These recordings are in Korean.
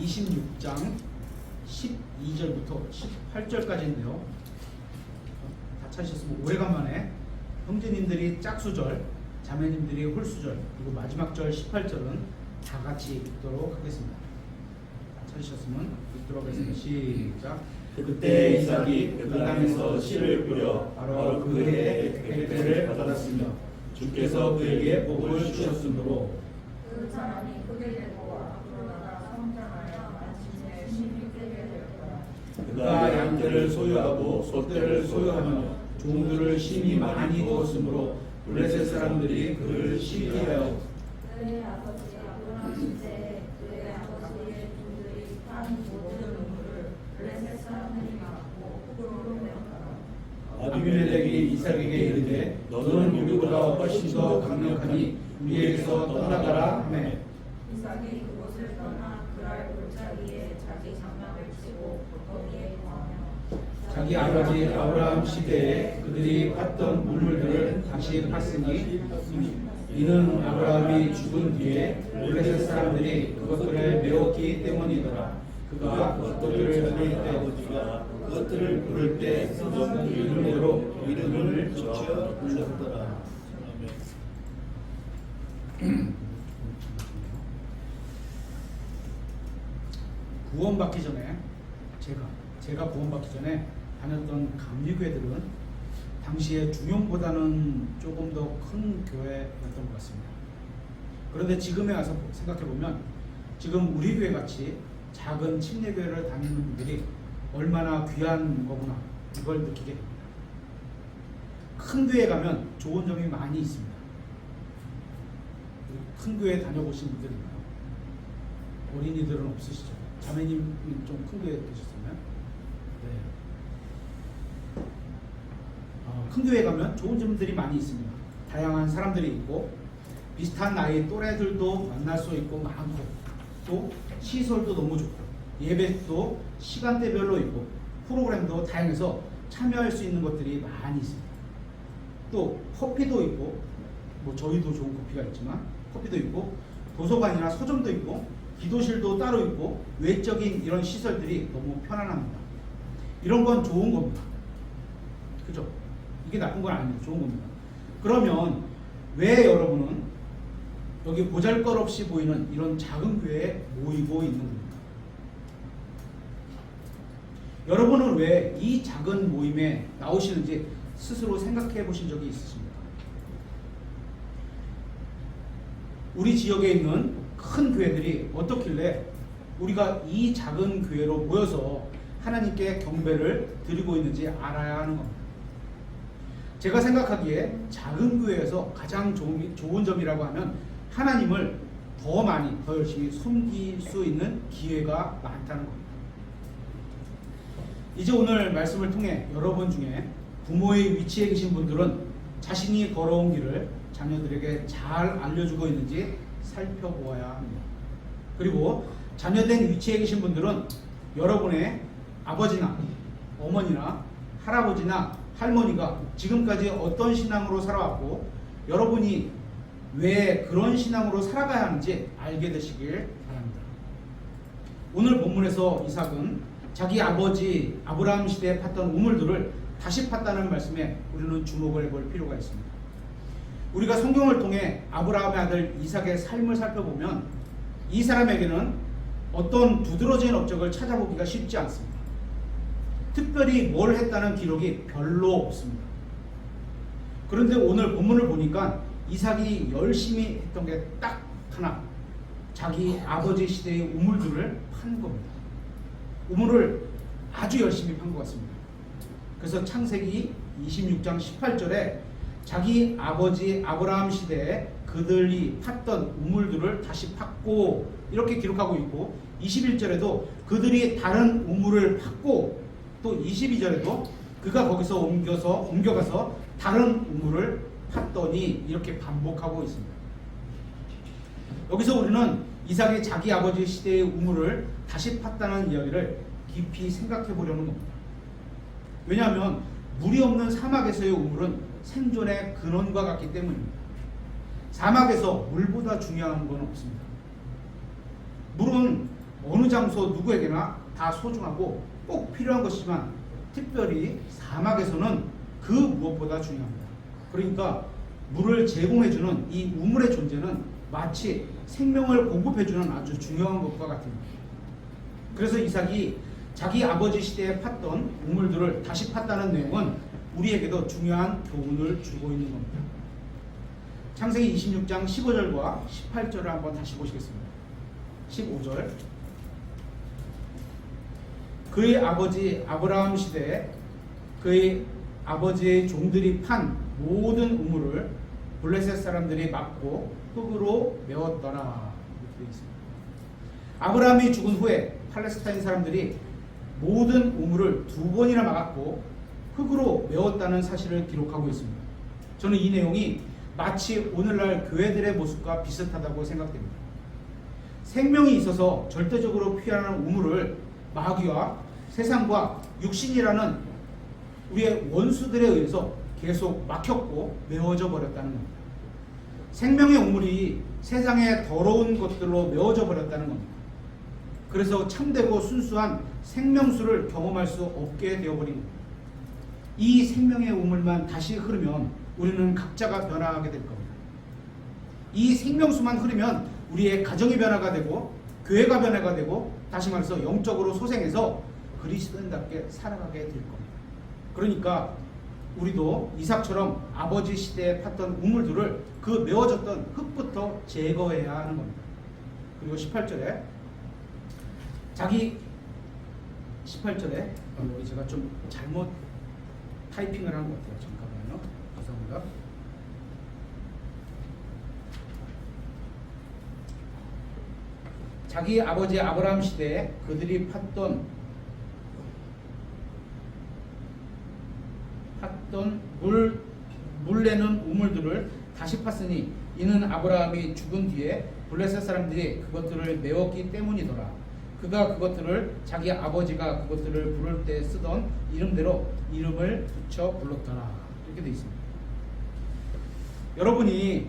26장 12절부터 18절까지인데요. 다 찾으셨으면 오래간만에 형제님들이 짝수절, 자매님들이 홀수절, 그리고 마지막 절 18절은 다 같이 읽도록 하겠습니다. 다 찾으셨으면 읽도록 하겠습니다. 시작. 그때 이삭이 그 땅에서 씨를 뿌려 바로 그 해에 백배를 받았으며 주께서 그에게 복을 주셨으므로 그 사람이 크게 되고 앞으로 나가 성장하여 마침내 힘이 크게 되었더라. 그가 양떼를 소유하고 소떼를 소유하며 종들을 심히 많이 두었으므로 블레셋 사람들이 그를 시기하여 그의 아버지 아브라함 시대에 그의 아버지의 종들이 판 모든 우물을 블레셋 사람들이 막고 흙으로 메웠더라. 아비멜렉이 이삭에게 이르되 너는 우리보다 훨씬 더 강력하니 우리에게서 떠나가라 하매 이삭이 그곳을 떠나 그랄 골짜기에 자기 장막을 치고 거기에 거하며 자기 아버지 아브라함 시대에 그들이 팠던 물물들을 다시 팠으니 이는 아브라함이 죽은 뒤에 블레셋 사람들이 그것들을 메웠기 때문이더라. 그가 그것들을 부를 때 아버지가 그것들을 부를 때 소돔 그 이름으로 이름을 붙여 불렀더라. 구원받기 전에 제가 구원받기 전에 다녔던 감리교회들은 당시에 중용보다는 조금 더 큰 교회였던 것 같습니다. 그런데 지금에 와서 생각해 보면 지금 우리 교회 같이 작은 침례교회를 다니는 분들이 얼마나 귀한 거구나 이걸 느끼게 됩니다. 큰 교회 가면 좋은 점이 많이 있습니다. 큰 교회 다녀보신 분들인가요? 어린이들은 없으시죠? 자매님 좀 큰 교회 계셨었나요? 네. 큰 교회 가면 좋은 점들이 많이 있습니다. 다양한 사람들이 있고 비슷한 나이의 또래들도 만날 수 있고 많고 또 시설도 너무 좋고 예배도 시간대별로 있고 프로그램도 다양해서 참여할 수 있는 것들이 많이 있습니다. 또 커피도 있고 뭐 저희도 좋은 커피가 있지만 커피도 있고 도서관이나 서점도 있고 기도실도 따로 있고 외적인 이런 시설들이 너무 편안합니다. 이런 건 좋은 겁니다. 그죠? 이게 나쁜 건 아닙니다. 좋은 겁니다. 그러면 왜 여러분은 여기 보잘것없이 보이는 이런 작은 교회에 모이고 있는 겁니까? 여러분은 왜 이 작은 모임에 나오시는지 스스로 생각해 보신 적이 있으십니까? 우리 지역에 있는 큰 교회들이 어떻길래 우리가 이 작은 교회로 모여서 하나님께 경배를 드리고 있는지 알아야 하는 겁니다. 제가 생각하기에 작은 교회에서 가장 좋은 점이라고 하면 하나님을 더 많이 더 열심히 섬길 수 있는 기회가 많다는 겁니다. 이제 오늘 말씀을 통해 여러분 중에 부모의 위치에 계신 분들은 자신이 걸어온 길을 자녀들에게 잘 알려주고 있는지 살펴보아야 합니다. 그리고 자녀된 위치에 계신 분들은 여러분의 아버지나 어머니나 할아버지나 할머니가 지금까지 어떤 신앙으로 살아왔고 여러분이 왜 그런 신앙으로 살아가야 하는지 알게 되시길 바랍니다. 오늘 본문에서 이삭은 자기 아버지 아브라함 시대에 팠던 우물들을 다시 팠다는 말씀에 우리는 주목을 해볼 필요가 있습니다. 우리가 성경을 통해 아브라함의 아들 이삭의 삶을 살펴보면 이 사람에게는 어떤 두드러진 업적을 찾아보기가 쉽지 않습니다. 특별히 뭘 했다는 기록이 별로 없습니다. 그런데 오늘 본문을 보니까 이삭이 열심히 했던 게 딱 하나, 자기 아버지 시대의 우물들을 판 겁니다. 우물을 아주 열심히 판 것 같습니다. 그래서 창세기 26장 18절에 자기 아버지 아브라함 시대에 그들이 팠던 우물들을 다시 팠고 이렇게 기록하고 있고 21절에도 그들이 다른 우물을 팠고 또 22절에도 그가 거기서 옮겨가서 다른 우물을 팠더니 이렇게 반복하고 있습니다. 여기서 우리는 이삭이 자기 아버지 시대의 우물을 다시 팠다는 이야기를 깊이 생각해 보려는 겁니다. 왜냐하면 물이 없는 사막에서의 우물은 생존의 근원과 같기 때문입니다. 사막에서 물보다 중요한 건 없습니다. 물은 어느 장소 누구에게나 다 소중하고 꼭 필요한 것이지만 특별히 사막에서는 그 무엇보다 중요합니다. 그러니까 물을 제공해주는 이 우물의 존재는 마치 생명을 공급해주는 아주 중요한 것과 같습니다. 그래서 이삭이 자기 아버지 시대에 팠던 우물들을 다시 팠다는 내용은 우리에게도 중요한 교훈을 주고 있는 겁니다. 창세기 26장 15절과 18절을 한번 다시 보시겠습니다. 15절. 그의 아버지 아브라함 시대에 그의 아버지의 종들이 판 모든 우물을 블레셋 사람들이 막고 흙으로 메웠더라. 이렇게 되어 있습니다. 아브라함이 죽은 후에 팔레스타인 사람들이 모든 우물을 2번이나 막았고 흙으로 메웠다는 사실을 기록하고 있습니다. 저는 이 내용이 마치 오늘날 교회들의 모습과 비슷하다고 생각됩니다. 생명이 있어서 절대적으로 피하는 우물을 마귀와 세상과 육신이라는 우리의 원수들에 의해서 계속 막혔고 메워져 버렸다는 겁니다. 생명의 우물이 세상의 더러운 것들로 메워져 버렸다는 겁니다. 그래서 참되고 순수한 생명수를 경험할 수 없게 되어버린 겁니다. 이 생명의 우물만 다시 흐르면 우리는 각자가 변화하게 될 겁니다. 이 생명수만 흐르면 우리의 가정이 변화가 되고 교회가 변화가 되고 다시 말해서 영적으로 소생해서 그리스도인답게 살아가게 될 겁니다. 그러니까 우리도 이삭처럼 아버지 시대에 팠던 우물들을 그 메워졌던 흙부터 제거해야 하는 겁니다. 그리고 18절에 제가 좀 잘못 타이핑을 한 것 같아요. 잠깐만요. 죄송합니다. 자기 아버지 아브라함 시대에 그들이 팠던 물 내는 우물들을 다시 팠으니 이는 아브라함이 죽은 뒤에 블레셋 사람들이 그것들을 메웠기 때문이더라. 그가 그것들을 자기 아버지가 그것들을 부를 때 쓰던 이름대로 이름을 붙여 불렀더라. 이렇게 되어 있습니다. 여러분이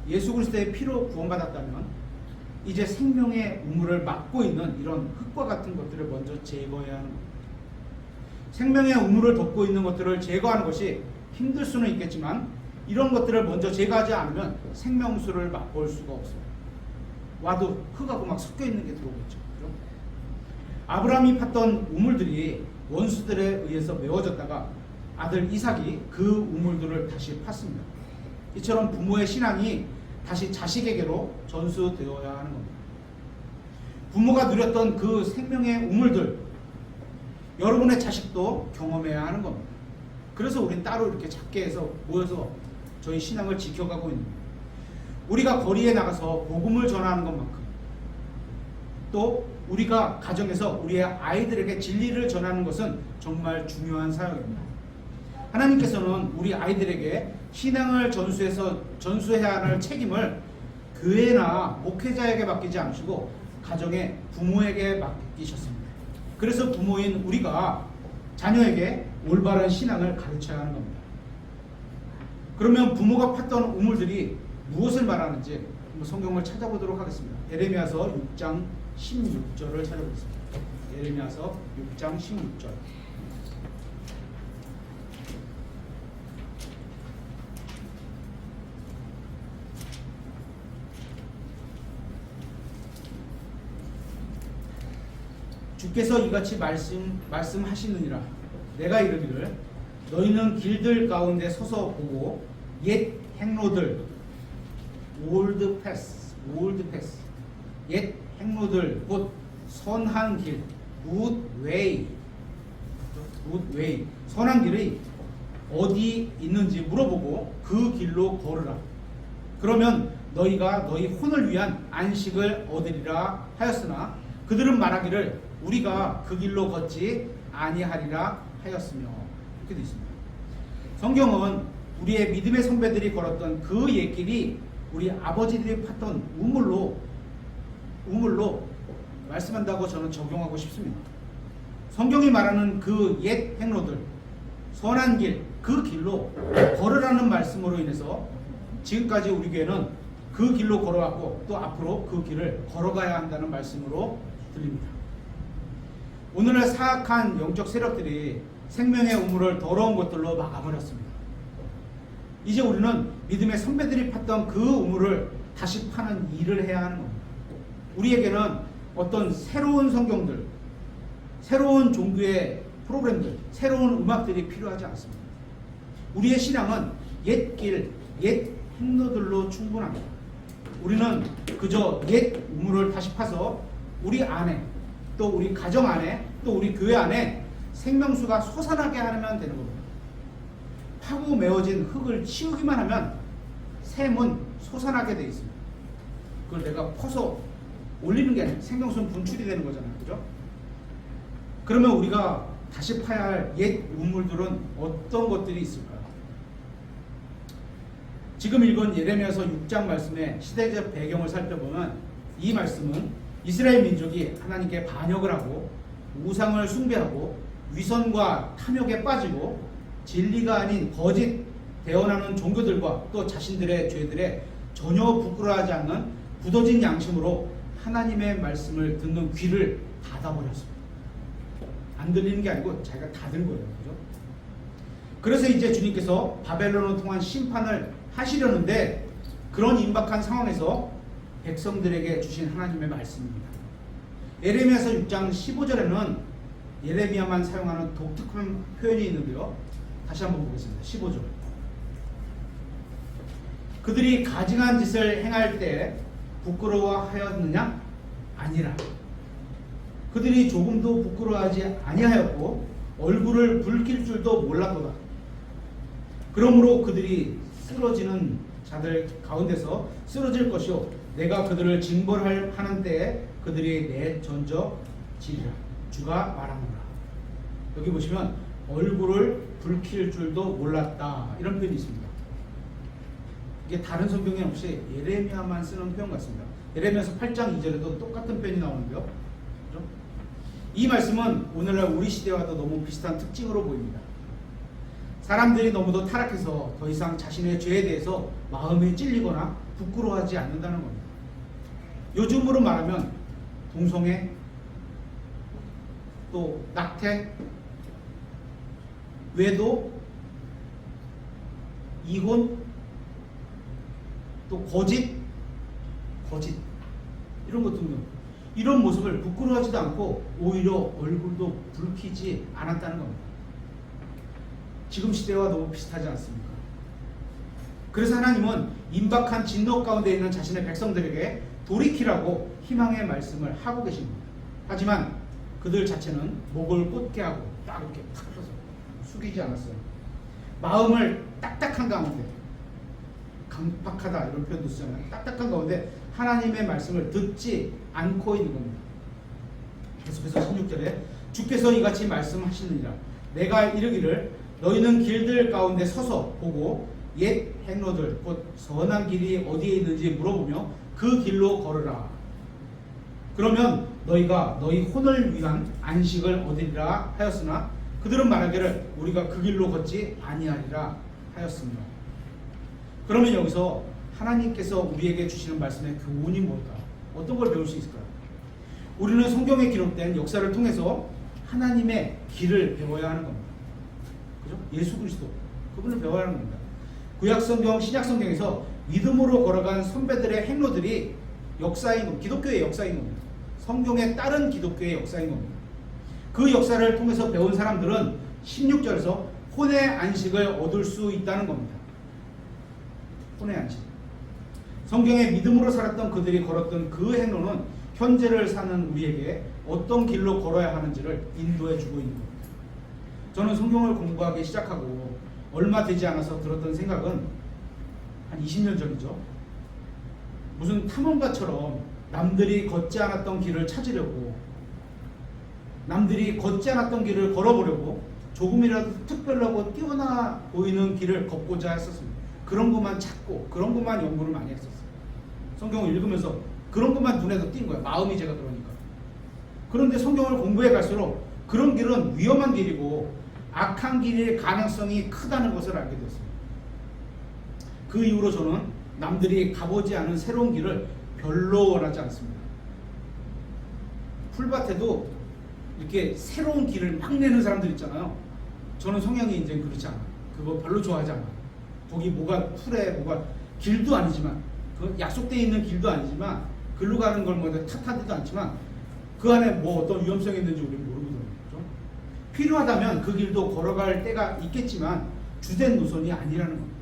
예수 그리스도의 피로 구원받았다면 이제 생명의 우물을 막고 있는 이런 흙과 같은 것들을 먼저 제거해야 하는 겁니다. 생명의 우물을 덮고 있는 것들을 제거하는 것이 힘들 수는 있겠지만 이런 것들을 먼저 제거하지 않으면 생명수를 맛볼 수가 없어요. 와도 흙하고 막 섞여 있는 게 들어오겠죠. 그렇죠? 아브라함이 팠던 우물들이 원수들에 의해서 메워졌다가 아들 이삭이 그 우물들을 다시 팠습니다. 이처럼 부모의 신앙이 다시 자식에게로 전수되어야 하는 겁니다. 부모가 누렸던 그 생명의 우물들 여러분의 자식도 경험해야 하는 겁니다. 그래서 우린 따로 이렇게 작게 해서 모여서 저희 신앙을 지켜가고 있는 겁니다. 우리가 거리에 나가서 복음을 전하는 것만큼 또 우리가 가정에서 우리의 아이들에게 진리를 전하는 것은 정말 중요한 사역입니다. 하나님께서는 우리 아이들에게 신앙을 전수해야 할 책임을 교회나 목회자에게 맡기지 않으시고 가정의 부모에게 맡기셨습니다. 그래서 부모인 우리가 자녀에게 올바른 신앙을 가르쳐야 하는 겁니다. 그러면 부모가 팠던 우물들이 무엇을 말하는지 성경을 찾아보도록 하겠습니다. 예레미야서 6장 16절을 찾아보겠습니다. 예레미야서 6장 16절. 주께서 이같이 말씀하시느니라. 내가 이르기를 너희는 길들 가운데 서서 보고 옛 행로들 old path 옛 행로들 곧 선한 길 good way 선한 길이 어디 있는지 물어보고 그 길로 걸으라. 그러면 너희가 너희 혼을 위한 안식을 얻으리라 하였으나 그들은 말하기를 우리가 그 길로 걷지 아니하리라 하였으며. 이렇게 되어 있습니다. 성경은 우리의 믿음의 선배들이 걸었던 그 옛길이 우리 아버지들이 팠던 우물로 말씀한다고 저는 적용하고 싶습니다. 성경이 말하는 그 옛 행로들 선한 길, 그 길로 걸으라는 말씀으로 인해서 지금까지 우리 교회는 그 길로 걸어왔고 또 앞으로 그 길을 걸어가야 한다는 말씀으로 들립니다. 오늘날 사악한 영적 세력들이 생명의 우물을 더러운 것들로 막아버렸습니다. 이제 우리는 믿음의 선배들이 팠던 그 우물을 다시 파는 일을 해야 하는 겁니다. 우리에게는 어떤 새로운 성경들, 새로운 종교의 프로그램들, 새로운 음악들이 필요하지 않습니다. 우리의 신앙은 옛 길, 옛 행로들로 충분합니다. 우리는 그저 옛 우물을 다시 파서 우리 안에, 또 우리 가정 안에, 또 우리 교회 안에 생명수가 솟아나게 하면 되는 겁니다. 파고 메워진 흙을 치우기만 하면 샘은 솟아나게 되어 있습니다. 그걸 내가 퍼서 올리는 게 아니라 생명수는 분출이 되는 거잖아요. 그죠? 그러면 우리가 다시 파야 할 옛 우물들은 어떤 것들이 있을까요? 지금 읽은 예레미야서 6장 말씀의 시대적 배경을 살펴보면 이 말씀은 이스라엘 민족이 하나님께 반역을 하고 우상을 숭배하고 위선과 탐욕에 빠지고 진리가 아닌 거짓 대언하는 종교들과 또 자신들의 죄들에 전혀 부끄러워하지 않는 굳어진 양심으로 하나님의 말씀을 듣는 귀를 닫아버렸습니다. 안 들리는 게 아니고 자기가 닫은 거예요. 그죠? 그래서 이제 주님께서 바벨론을 통한 심판을 하시려는데 그런 임박한 상황에서 백성들에게 주신 하나님의 말씀입니다. 예레미야서 6장 15절에는 예레미야만 사용하는 독특한 표현이 있는데요. 다시 한번 보겠습니다. 15절. 그들이 가증한 짓을 행할 때 부끄러워하였느냐? 아니라. 그들이 조금도 부끄러워하지 아니하였고 얼굴을 붉힐 줄도 몰랐도다. 그러므로 그들이 쓰러지는 자들 가운데서 쓰러질 것이요 내가 그들을 징벌하는 때에 그들이 내전적지리라. 주가 말하노라. 여기 보시면 얼굴을 붉힐 줄도 몰랐다 이런 표현이 있습니다. 이게 다른 성경에 없이 예레미야만 쓰는 표현 같습니다. 예레미야서 8장 2절에도 똑같은 표현이 나오는데요. 그렇죠? 이 말씀은 오늘날 우리 시대와도 너무 비슷한 특징으로 보입니다. 사람들이 너무도 타락해서 더 이상 자신의 죄에 대해서 마음이 찔리거나 부끄러워하지 않는다는 겁니다. 요즘으로 말하면 동성애, 또 낙태, 외도, 이혼, 또 거짓 이런 것 등등 이런 모습을 부끄러워하지도 않고 오히려 얼굴도 붉히지 않았다는 겁니다. 지금 시대와 너무 비슷하지 않습니까? 그래서 하나님은 임박한 진노 가운데 있는 자신의 백성들에게 돌이키라고 희망의 말씀을 하고 계십니다. 하지만 그들 자체는 목을 꽂게 하고 딱 이렇게 탁 펴서 숙이지 않았어요. 마음을 딱딱한 가운데, 강박하다 이런 표현도 쓰잖아요. 딱딱한 가운데 하나님의 말씀을 듣지 않고 있는 겁니다. 계속해서 16절에 주께서 이같이 말씀하시느니라. 내가 이르기를 너희는 길들 가운데 서서 보고 옛 행로들 곧 선한 길이 어디에 있는지 물어보며 그 길로 걸으라. 그러면 너희가 너희 혼을 위한 안식을 얻으리라 하였으나 그들은 말하기를 우리가 그 길로 걷지 아니하리라 하였습니다. 그러면 여기서 하나님께서 우리에게 주시는 말씀의 교훈이 뭘까? 어떤 걸 배울 수 있을까요? 우리는 성경에 기록된 역사를 통해서 하나님의 길을 배워야 하는 겁니다. 그죠? 예수 그리스도 그분을 배워야 하는 겁니다. 구약 성경, 신약 성경에서 믿음으로 걸어간 선배들의 행로들이 역사인 겁니다. 기독교의 역사인 겁니다. 성경에 따른 기독교의 역사인 겁니다. 그 역사를 통해서 배운 사람들은 16절에서 혼의 안식을 얻을 수 있다는 겁니다. 혼의 안식. 성경에 믿음으로 살았던 그들이 걸었던 그 행로는 현재를 사는 우리에게 어떤 길로 걸어야 하는지를 인도해 주고 있는 겁니다. 저는 성경을 공부하기 시작하고 얼마 되지 않아서 들었던 생각은 한 20년 전이죠. 무슨 탐험가처럼 남들이 걷지 않았던 길을 찾으려고, 남들이 걷지 않았던 길을 걸어보려고 조금이라도 특별하고 뛰어나 보이는 길을 걷고자 했었습니다. 그런 것만 찾고 그런 것만 연구를 많이 했었어요. 성경을 읽으면서 그런 것만 눈에서 띈 거예요. 마음이 제가 그러니까. 그런데 성경을 공부해 갈수록 그런 길은 위험한 길이고 악한 길일 가능성이 크다는 것을 알게 됐습니다. 그 이후로 저는 남들이 가보지 않은 새로운 길을 별로 원하지 않습니다. 풀밭에도 이렇게 새로운 길을 막 내는 사람들 있잖아요. 저는 성향이 이제 그렇지 않아. 그거 별로 좋아하지 않아. 거기 뭐가 풀에 뭐가 길도 아니지만 그 약속되어 있는 길도 아니지만 글로 가는 걸 뭐 탓하지도 않지만 그 안에 뭐 어떤 위험성이 있는지 우리는 모르거든요. 그렇죠? 필요하다면 그 길도 걸어갈 때가 있겠지만 주된 노선이 아니라는 겁니다.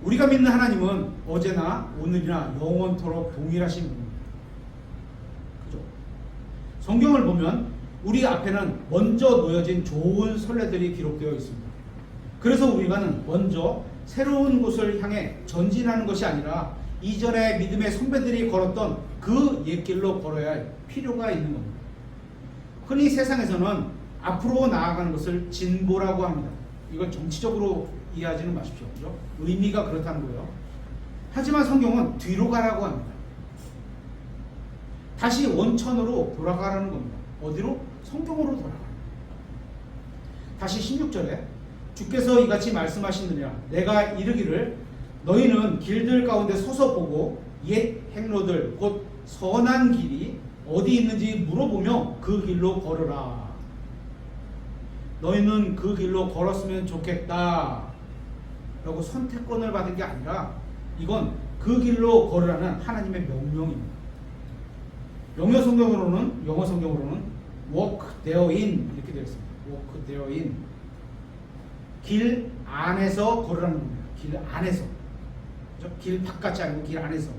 우리가 믿는 하나님은 어제나 오늘이나 영원토록 동일하신 분입니다. 그죠? 성경을 보면 우리 앞에는 먼저 놓여진 좋은 선례들이 기록되어 있습니다. 그래서 우리가는 먼저 새로운 곳을 향해 전진하는 것이 아니라 이전에 믿음의 선배들이 걸었던 그 옛길로 걸어야 할 필요가 있는 겁니다. 흔히 세상에서는 앞으로 나아가는 것을 진보라고 합니다. 이건 정치적으로 이해하지는 마십시오. 그죠? 의미가 그렇다는 거예요. 하지만 성경은 뒤로 가라고 합니다. 다시 원천으로 돌아가라는 겁니다. 어디로? 성경으로 돌아가라. 다시 16절에 주께서 이같이 말씀하시느니라 내가 이르기를 너희는 길들 가운데 서서 보고 옛 행로들 곧 선한 길이 어디 있는지 물어보며 그 길로 걸으라. 너희는 그 길로 걸었으면 좋겠다 라고 선택권을 받은 게 아니라 이건 그 길로 걸으라는 하나님의 명령입니다. 영어 성경으로는 walk therein 이렇게 되어 있습니다. walk therein 길 안에서 걸으라는 겁니다. 길 안에서, 그렇죠? 길 바깥이 아니고 길 안에서.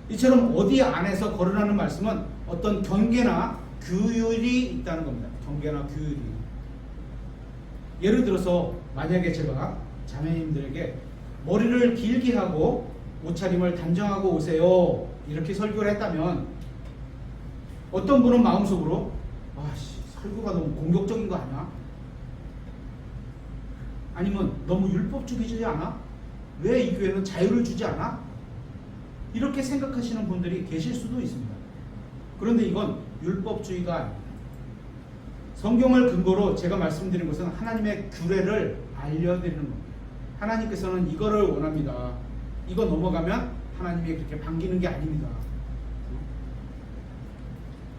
이처럼 어디 안에서 걸으라는 말씀은 어떤 경계나 규율이 있다는 겁니다. 경계나 규율이. 예를 들어서 만약에 제가 자매님들에게 머리를 길게 하고 옷차림을 단정하고 오세요 이렇게 설교를 했다면 어떤 분은 마음속으로 아씨 설교가 너무 공격적인 거 아니야? 아니면 너무 율법주의지 않아? 왜 이 교회는 자유를 주지 않아? 이렇게 생각하시는 분들이 계실 수도 있습니다. 그런데 이건 율법주의가 아닙니다. 성경을 근거로 제가 말씀드린 것은 하나님의 규례를 알려드리는 겁니다. 하나님께서는 이거를 원합니다. 이거 넘어가면 하나님이 그렇게 반기는 게 아닙니다.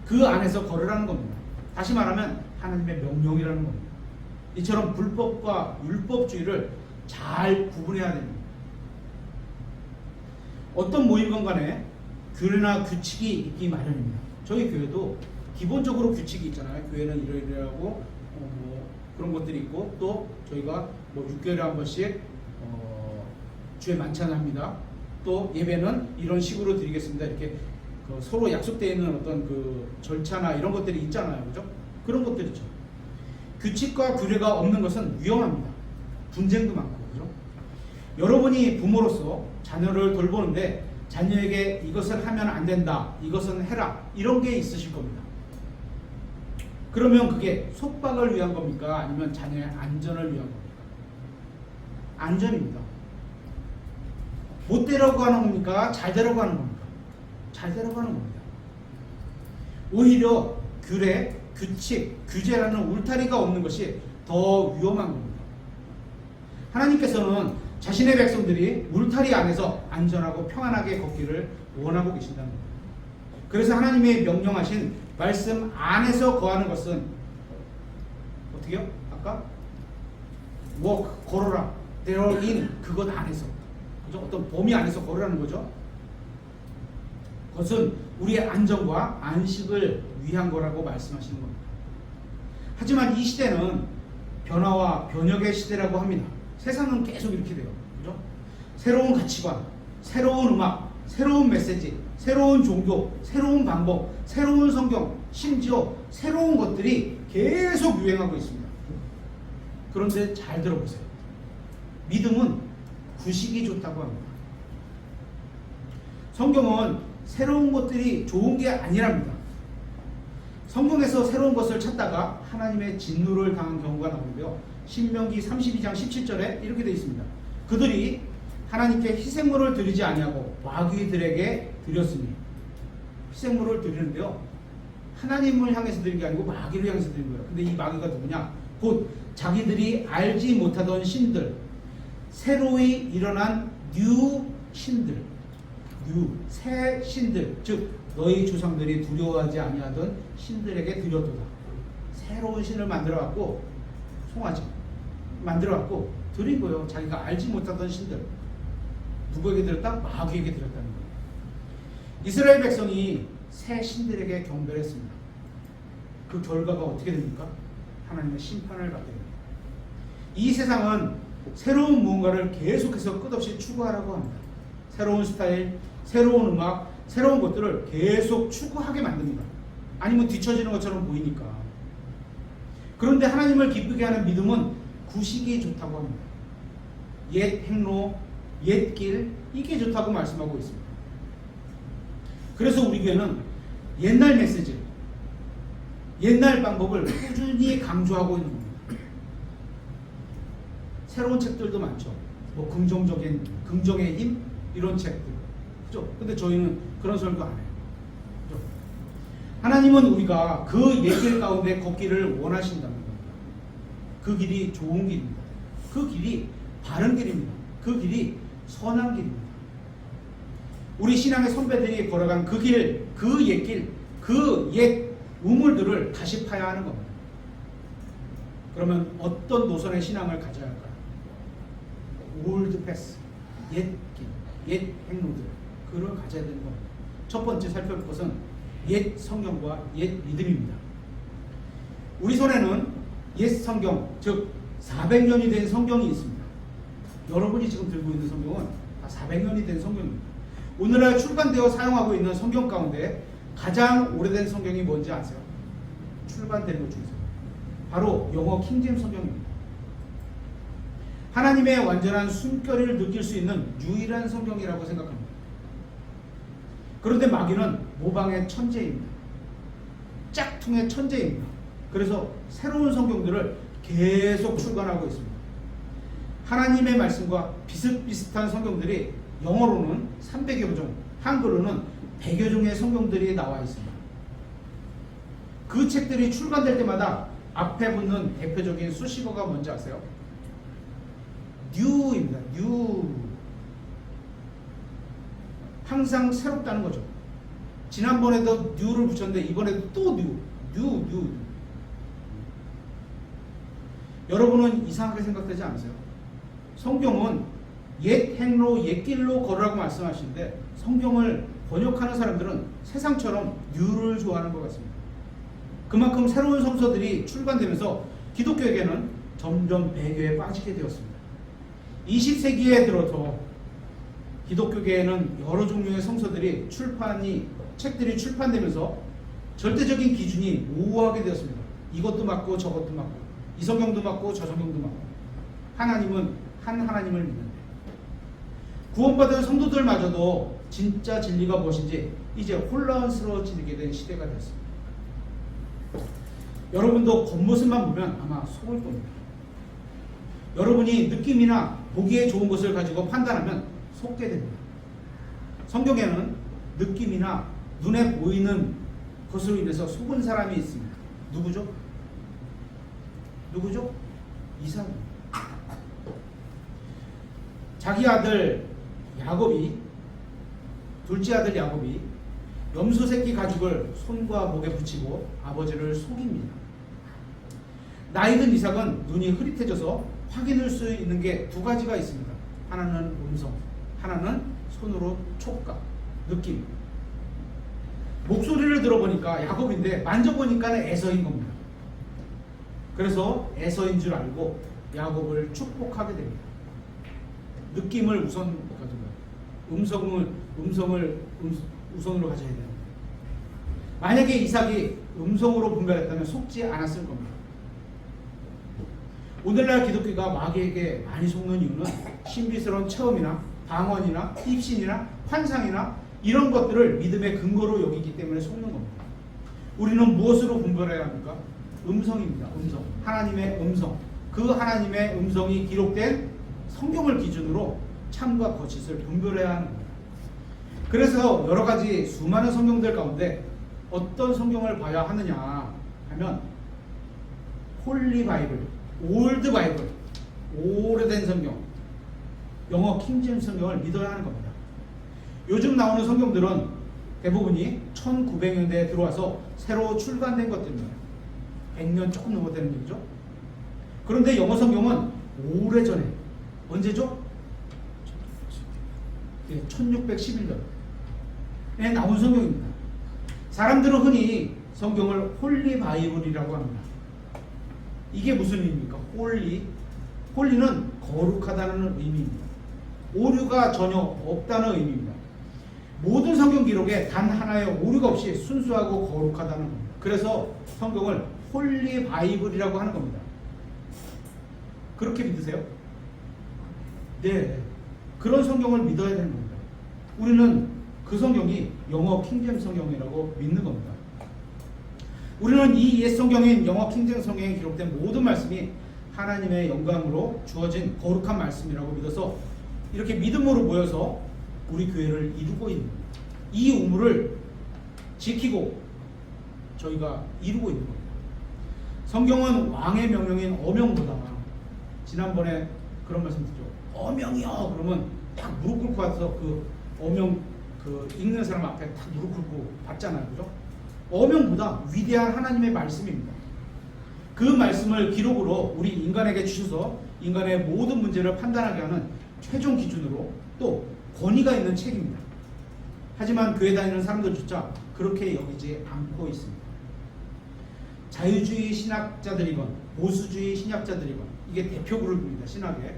그 안에서 걸으라는 겁니다. 다시 말하면 하나님의 명령이라는 겁니다. 이처럼 불법과 율법주의를 잘 구분해야 됩니다. 어떤 모임건 간에 규례나 규칙이 있기 마련입니다. 저희 교회도 기본적으로 규칙이 있잖아요. 교회는 이러이러하고 뭐 그런 것들이 있고 또 저희가 뭐 6개월에 한 번씩 주에 만찬을 합니다. 또 예배는 이런 식으로 드리겠습니다. 이렇게 서로 약속되어 있는 어떤 그 절차나 이런 것들이 있잖아요. 그죠? 그런 것들이죠. 규칙과 규례가 없는 것은 위험합니다. 분쟁도 많고. 그죠? 여러분이 부모로서 자녀를 돌보는데 자녀에게 이것을 하면 안 된다, 이것은 해라 이런 게 있으실 겁니다. 그러면 그게 속박을 위한 겁니까? 아니면 자녀의 안전을 위한 겁니까? 안전입니다. 못 되라고 하는 겁니까? 잘 되라고 하는 겁니까? 잘 되라고 하는 겁니다. 오히려 규례, 규칙, 규제라는 울타리가 없는 것이 더 위험한 겁니다. 하나님께서는 자신의 백성들이 울타리 안에서 안전하고 평안하게 걷기를 원하고 계신다는 겁니다. 그래서 하나님이 명령하신 말씀 안에서 거하는 것은 어떻게요? 아까 walk, 걸어라, therein, 그것 안에서, 그죠? 어떤 범위 안에서 걸으라는 거죠. 그것은 우리의 안전과 안식을 위한 거라고 말씀하시는 겁니다. 하지만 이 시대는 변화와 변혁의 시대라고 합니다. 세상은 계속 이렇게 돼요. 그죠? 새로운 가치관, 새로운 음악, 새로운 메시지, 새로운 종교, 새로운 방법, 새로운 성경, 심지어 새로운 것들이 계속 유행하고 있습니다. 그런데 잘 들어보세요. 믿음은 구식이 좋다고 합니다. 성경은 새로운 것들이 좋은 게 아니랍니다. 성경에서 새로운 것을 찾다가 하나님의 진노를 당한 경우가 나오는데요. 신명기 32장 17절에 이렇게 되어 있습니다. 그들이 하나님께 희생물을 드리지 아니하고 마귀들에게 드렸으니, 희생물을 드리는데요, 하나님을 향해서 드린 게 아니고 마귀를 향해서 드린 거예요. 근데 이 마귀가 누구냐? 곧 자기들이 알지 못하던 신들, 새로이 일어난 뉴 신들, 새 신들, 즉 너희 조상들이 두려워하지 아니하던 신들에게 드렸도다. 새로운 신을 만들어갖고 송아지 만들어갖고 드린 거예요. 자기가 알지 못하던 신들. 누구에게 드렸다? 마귀에게 드렸다는 거예요. 이스라엘 백성이 새 신들에게 경배했습니다. 그 결과가 어떻게 됩니까? 하나님의 심판을 받게 됩니다. 이 세상은 새로운 무언가를 계속해서 끝없이 추구하라고 합니다. 새로운 스타일, 새로운 음악, 새로운 것들을 계속 추구하게 만듭니다. 아니면 뒤처지는 것처럼 보이니까. 그런데 하나님을 기쁘게 하는 믿음은 구식이 좋다고 합니다. 옛 행로, 옛 길, 이게 좋다고 말씀하고 있습니다. 그래서 우리 교회는 옛날 메시지, 옛날 방법을 꾸준히 강조하고 있는 겁니다. 새로운 책들도 많죠. 뭐 긍정의 힘 이런 책들, 그죠? 근데 저희는 그런 설교 안 해요. 그죠? 하나님은 우리가 그 옛 길 가운데 걷기를 원하신다는 겁니다. 그 길이 좋은 길입니다. 그 길이 바른 길입니다. 그 길이 선한 길입니다. 우리 신앙의 선배들이 걸어간 그 길, 그 옛 길, 그 옛 우물들을 다시 파야 하는 겁니다. 그러면 어떤 노선의 신앙을 가져야 할까요? 올드 패스, 옛 길, 옛 행로들, 그걸 가져야 되는 겁니다. 첫 번째 살펴볼 것은 옛 성경과 옛 믿음입니다. 우리 손에는 옛 성경, 즉 400년이 된 성경이 있습니다. 여러분이 지금 들고 있는 성경은 다 400년이 된 성경입니다. 오늘날 출간되어 사용하고 있는 성경 가운데 가장 오래된 성경이 뭔지 아세요? 출간된 것 중에서 바로 영어 킹제임스 성경입니다. 하나님의 완전한 숨결을 느낄 수 있는 유일한 성경이라고 생각합니다. 그런데 마귀는 모방의 천재입니다. 짝퉁의 천재입니다. 그래서 새로운 성경들을 계속 출간하고 있습니다. 하나님의 말씀과 비슷비슷한 성경들이 영어로는 300여 종, 한글로는 100여 종의 성경들이 나와 있습니다. 그 책들이 출간될 때마다 앞에 붙는 대표적인 수식어가 뭔지 아세요? 뉴입니다. 뉴. 항상 새롭다는 거죠. 지난번에도 뉴를 붙였는데 이번에도 또 뉴. 여러분은 이상하게 생각되지 않으세요? 성경은 옛 행로, 옛 길로 걸으라고 말씀하시는데 성경을 번역하는 사람들은 세상처럼 뉴를 좋아하는 것 같습니다. 그만큼 새로운 성서들이 출간되면서 기독교에게는 점점 배교에 빠지게 되었습니다. 20세기에 들어서 기독교계에는 여러 종류의 성서들이 책들이 출판되면서 절대적인 기준이 모호하게 되었습니다. 이것도 맞고 저것도 맞고 이 성경도 맞고 저 성경도 맞고 하나님은 한 하나님을 믿는데 구원받은 성도들마저도 진짜 진리가 무엇인지 이제 혼란스러워지게 된 시대가 됐습니다. 여러분도 겉모습만 보면 아마 속을 겁니다. 여러분이 느낌이나 보기에 좋은 것을 가지고 판단하면 속게 됩니다. 성경에는 느낌이나 눈에 보이는 것으로 인해서 속은 사람이 있습니다. 누구죠? 이삭입니다. 자기 아들 야곱이, 둘째 아들 야곱이 염소 새끼 가죽을 손과 목에 붙이고 아버지를 속입니다. 나이든 이삭은 눈이 흐릿해져서 확인할 수 있는 게 두 가지가 있습니다. 하나는 음성, 하나는 손으로 촉각, 느낌. 목소리를 들어보니까 야곱인데 만져보니까 에서인 겁니다. 그래서 에서인 줄 알고 야곱을 축복하게 됩니다. 느낌을 우선 가져가요. 음성을 우선으로 가져야 돼요. 만약에 이삭이 음성으로 분별했다면 속지 않았을 겁니다. 오늘날 기독교가 마귀에게 많이 속는 이유는 신비스러운 체험이나 방언이나 입신이나 환상이나 이런 것들을 믿음의 근거로 여기기 때문에 속는 겁니다. 우리는 무엇으로 분별해야 합니까? 음성입니다. 음성. 하나님의 음성. 그 하나님의 음성이 기록된 성경을 기준으로 참과 거짓을 분별해야 하는 겁니다. 그래서 여러 가지 수많은 성경들 가운데 어떤 성경을 봐야 하느냐 하면 홀리 바이블, 올드 바이블, 오래된 성경, 영어 킹제임스 성경을 믿어야 하는 겁니다. 요즘 나오는 성경들은 대부분이 1900년대에 들어와서 새로 출간된 것들입니다. 100년 조금 넘어되는 얘기죠. 그런데 영어 성경은 오래전에, 언제죠? 1611년에 나온 성경입니다. 사람들은 흔히 성경을 홀리 바이블이라고 합니다. 이게 무슨 의미입니까? 홀리는 거룩하다는 의미입니다. 오류가 전혀 없다는 의미입니다. 모든 성경 기록에 단 하나의 오류가 없이 순수하고 거룩하다는 겁니다. 그래서 성경을 홀리 바이블이라고 하는 겁니다. 그렇게 믿으세요? 네, 그런 성경을 믿어야 되는 겁니다. 우리는 그 성경이 영어 킹제임스 성경이라고 믿는 겁니다. 우리는 이 옛 성경인 영어 킹제임스 성경에 기록된 모든 말씀이 하나님의 영광으로 주어진 거룩한 말씀이라고 믿어서 이렇게 믿음으로 모여서 우리 교회를 이루고 있는 겁니다. 이 우물을 지키고 저희가 이루고 있는 겁니다. 성경은 왕의 명령인 어명보다, 지난번에 그런 말씀 드렸죠. 어명이요! 그러면 딱 무릎 꿇고 와서 그 어명 읽는 사람 앞에 딱 무릎 꿇고 받잖아요. 그죠? 어명보다 위대한 하나님의 말씀입니다. 그 말씀을 기록으로 우리 인간에게 주셔서 인간의 모든 문제를 판단하게 하는 최종 기준으로 또 권위가 있는 책입니다. 하지만 교회 다니는 사람들조차 그렇게 여기지 않고 있습니다. 자유주의 신학자들이건 보수주의 신학자들이건, 이게 대표 그룹입니다. 신학에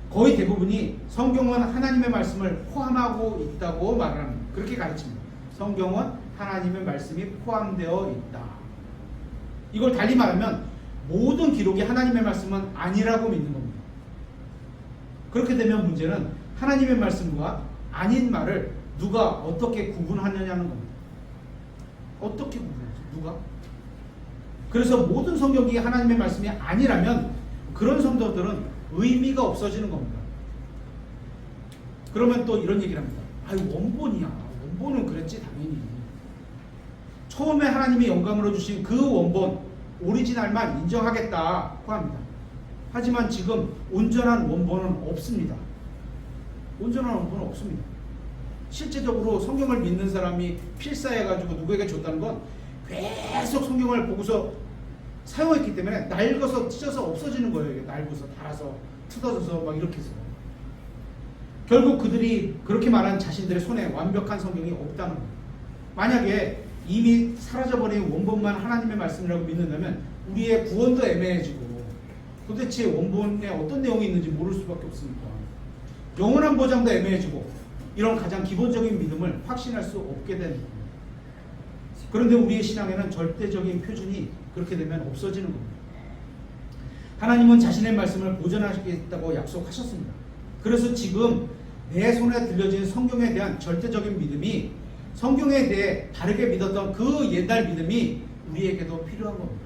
거의 대부분이 성경은 하나님의 말씀을 포함하고 있다고 말을 합니다. 그렇게 가르칩니다. 성경은 하나님의 말씀이 포함되어 있다. 이걸 달리 말하면 모든 기록이 하나님의 말씀은 아니라고 믿는 겁니다. 그렇게 되면 문제는 하나님의 말씀과 아닌 말을 누가 어떻게 구분하느냐는 겁니다. 어떻게 구분하죠? 누가? 그래서 모든 성경이 하나님의 말씀이 아니라면 그런 성도들은 의미가 없어지는 겁니다. 그러면 또 이런 얘기를 합니다. 아유, 원본이야. 원본은 그랬지 당연히. 처음에 하나님이 영감으로 주신 그 원본, 오리지널만 인정하겠다고 합니다. 하지만 지금 온전한 원본은 없습니다. 온전한 원본은 없습니다. 실제적으로 성경을 믿는 사람이 필사해가지고 누구에게 줬다는 건 계속 성경을 보고서 사용했기 때문에 낡아서 찢어서 없어지는 거예요. 이게 낡아서 닳아서 뜯어져서 막 이렇게 해서 결국 그들이 그렇게 말한 자신들의 손에 완벽한 성경이 없다는 거예요. 만약에 이미 사라져버린 원본만 하나님의 말씀이라고 믿는다면 우리의 구원도 애매해지고 도대체 원본에 어떤 내용이 있는지 모를 수밖에 없으니까 영원한 보장도 애매해지고 이런 가장 기본적인 믿음을 확신할 수 없게 되는 겁니다. 그런데 우리의 신앙에는 절대적인 표준이 그렇게 되면 없어지는 겁니다. 하나님은 자신의 말씀을 보존하시겠다고 약속하셨습니다. 그래서 지금 내 손에 들려진 성경에 대한 절대적인 믿음이 성경에 대해 다르게 믿었던 그 옛날 믿음이 우리에게도 필요한 겁니다.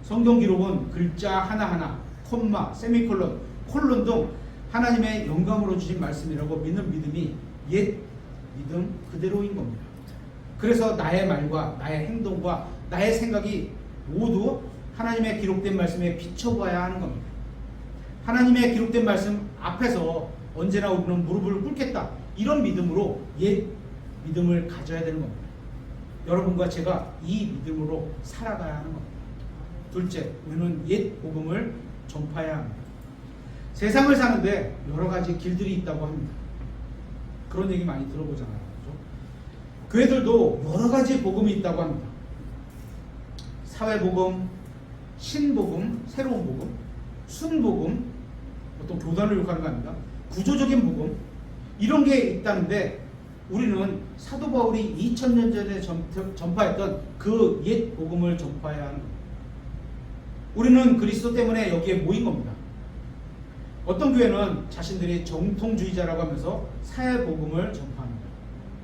성경 기록은 글자 하나하나, 콤마, 세미콜론, 콜론 등 하나님의 영감으로 주신 말씀이라고 믿는 믿음이 옛 믿음 그대로인 겁니다. 그래서 나의 말과 나의 행동과 나의 생각이 모두 하나님의 기록된 말씀에 비춰봐야 하는 겁니다. 하나님의 기록된 말씀 앞에서 언제나 우리는 무릎을 꿇겠다, 이런 믿음으로 옛 믿음을 가져야 되는 겁니다. 여러분과 제가 이 믿음으로 살아가야 하는 겁니다. 둘째, 우리는 옛 복음을 전파해야 합니다. 세상을 사는데 여러 가지 길들이 있다고 합니다. 그런 얘기 많이 들어보잖아요. 그렇죠? 교회들도 여러 가지 복음이 있다고 합니다. 사회복음, 신복음, 새로운 복음, 순복음, 어떤 교단을 욕하는 거 아닙니까? 구조적인 복음, 이런 게 있다는데 우리는 사도 바울이 2000년 전에 전파했던 그 옛 복음을 전파해야 하는 겁니다. 우리는 그리스도 때문에 여기에 모인 겁니다. 어떤 교회는 자신들이 정통주의자라고 하면서 사회복음을 전파합니다.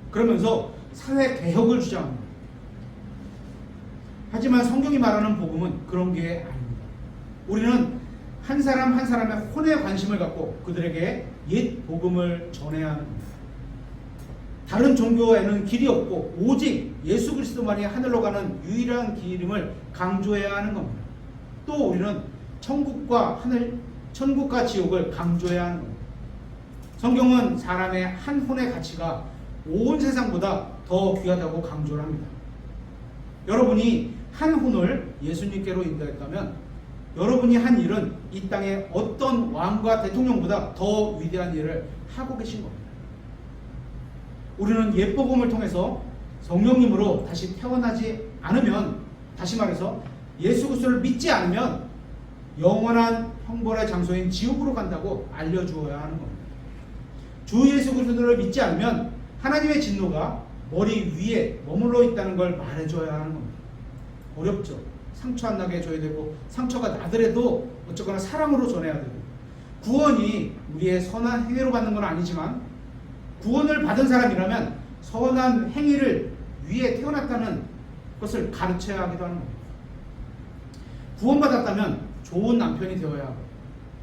그러면서 사회개혁을 주장합니다. 하지만 성경이 말하는 복음은 그런 게 아닙니다. 우리는 한 사람 한 사람의 혼에 관심을 갖고 그들에게 옛 복음을 전해야 하는 겁니다. 다른 종교에는 길이 없고 오직 예수 그리스도만이 하늘로 가는 유일한 길임을 강조해야 하는 겁니다. 또 우리는 천국과 지옥을 강조해야 하는 겁니다. 성경은 사람의 한 혼의 가치가 온 세상보다 더 귀하다고 강조를 합니다. 여러분이 한 혼을 예수님께로 인도했다면 여러분이 한 일은 이 땅의 어떤 왕과 대통령보다 더 위대한 일을 하고 계신 겁니다. 우리는 옛 복음을 통해서 성령님으로 다시 태어나지 않으면, 다시 말해서 예수 그리스도를 믿지 않으면 영원한 형벌의 장소인 지옥으로 간다고 알려주어야 하는 겁니다. 주 예수 그리스도를 믿지 않으면 하나님의 진노가 머리 위에 머물러 있다는 걸 말해줘야 하는 겁니다. 어렵죠. 상처 안 나게 해줘야 되고, 상처가 나더라도 어쨌거나 사랑으로 전해야 되고, 구원이 우리의 선한 행위로 받는 건 아니지만 구원을 받은 사람이라면 선한 행위를 위해 태어났다는 것을 가르쳐야 하기도 하는 겁니다. 구원받았다면 좋은 남편이 되어야 하고,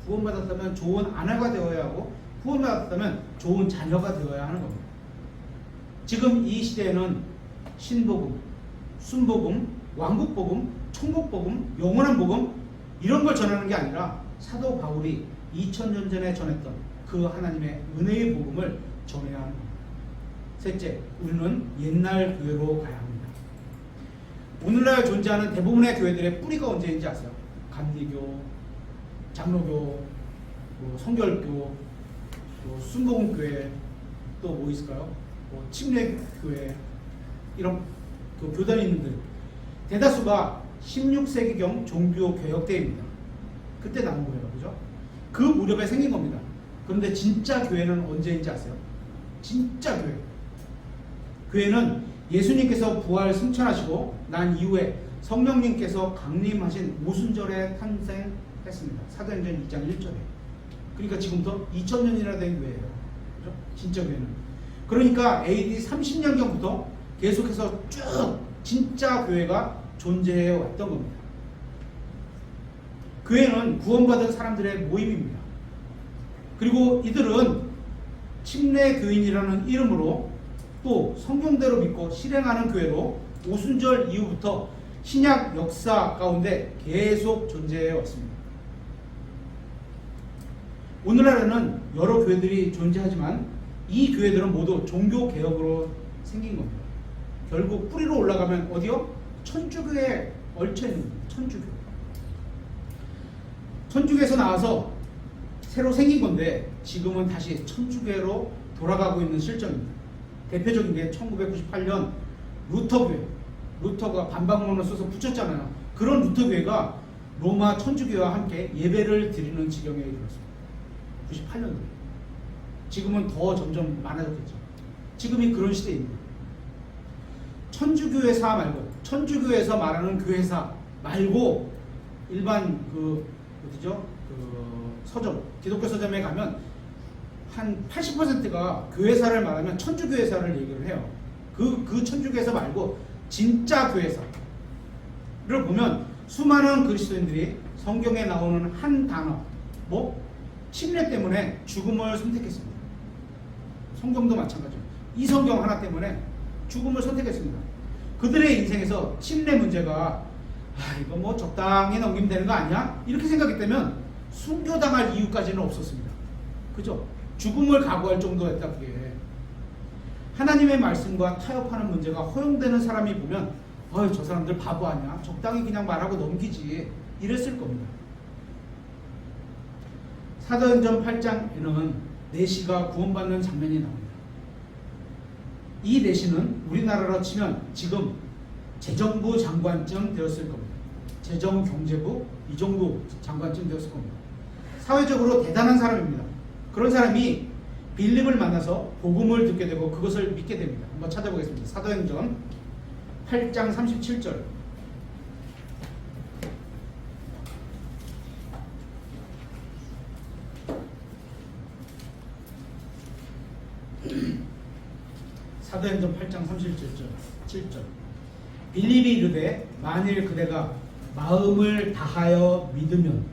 구원받았다면 좋은 아내가 되어야 하고, 구원받았다면 좋은 자녀가 되어야 하는 겁니다. 지금 이 시대에는 신복음, 순복음, 왕국복음, 천국복음, 영원한 복음 이런 걸 전하는 게 아니라 사도 바울이 2000년 전에 전했던 그 하나님의 은혜의 복음을 전해야 하는 겁니다. 셋째, 우리는 옛날 교회로 가야 합니다. 오늘날 존재하는 대부분의 교회들의 뿌리가 언제인지 아세요? 감리교, 장로교, 성결교, 순복음교회, 또 뭐 있을까요? 침례교회, 이런 그 교단이 있는데 대다수가 16세기경 종교개혁대입니다. 그때 나온 거예요. 그죠? 그 무렵에 생긴 겁니다. 그런데 진짜 교회는 언제인지 아세요? 진짜 교회. 교회는 예수님께서 부활 승천하시고 난 이후에 성령님께서 강림하신 오순절에 탄생했습니다. 사도행전 2장 1절에. 그러니까 지금부터 2000년이나 된 교회예요. 그죠? 진짜 교회는. 그러니까 AD 30년경부터 계속해서 쭉 진짜 교회가 존재해 왔던 겁니다. 교회는 구원받은 사람들의 모임입니다. 그리고 이들은 침례 교인이라는 이름으로 또 성경대로 믿고 실행하는 교회로 오순절 이후부터 신약 역사 가운데 계속 존재해 왔습니다. 오늘날에는 여러 교회들이 존재하지만 이 교회들은 모두 종교개혁으로 생긴 겁니다. 결국 뿌리로 올라가면 어디요? 천주교에 얽혀있는 겁니다. 천주교. 천주교에서 나와서 새로 생긴 건데 지금은 다시 천주교로 돌아가고 있는 실정입니다. 대표적인 게 1998년 루터교회. 루터가 반박문을 써서 붙였잖아요. 그런 루터교회가 로마 천주교와 함께 예배를 드리는 지경에 이르렀습니다. 98년도에. 지금은 더 점점 많아졌겠죠. 지금이 그런 시대입니다. 천주교회사 말고, 천주교에서 말하는 교회사 말고 일반 어디죠? 서점, 기독교 서점에 가면 한 80%가 교회사를 말하면 천주교회사를 얘기를 해요. 그 천주교회사 말고 진짜 교회사를 보면 수많은 그리스도인들이 성경에 나오는 한 단어, 침례 때문에 죽음을 선택했습니다. 성경도 마찬가지예요. 이 성경 하나 때문에 죽음을 선택했습니다. 그들의 인생에서 침례 문제가 이거 적당히 넘기면 되는 거 아니야? 이렇게 생각했다면 순교당할 이유까지는 없었습니다. 그죠? 죽음을 각오할 정도였다. 그게 하나님의 말씀과 타협하는 문제가 허용되는 사람이 보면 저 사람들 바보 아니야? 적당히 그냥 말하고 넘기지 이랬을 겁니다. 사도행전 8장에는 내시가 구원받는 장면이 나옵니다. 이 내시는 우리나라로 치면 지금 재정부 장관쯤 되었을 겁니다. 재정경제부 이 정도 장관쯤 되었을 겁니다. 사회적으로 대단한 사람입니다. 그런 사람이 빌립을 만나서 복음을 듣게 되고 그것을 믿게 됩니다. 한번 찾아보겠습니다. 사도행전 8장 37절. 사도행전 8장 37절. 빌립이 이르되 만일 그대가 마음을 다하여 믿으면,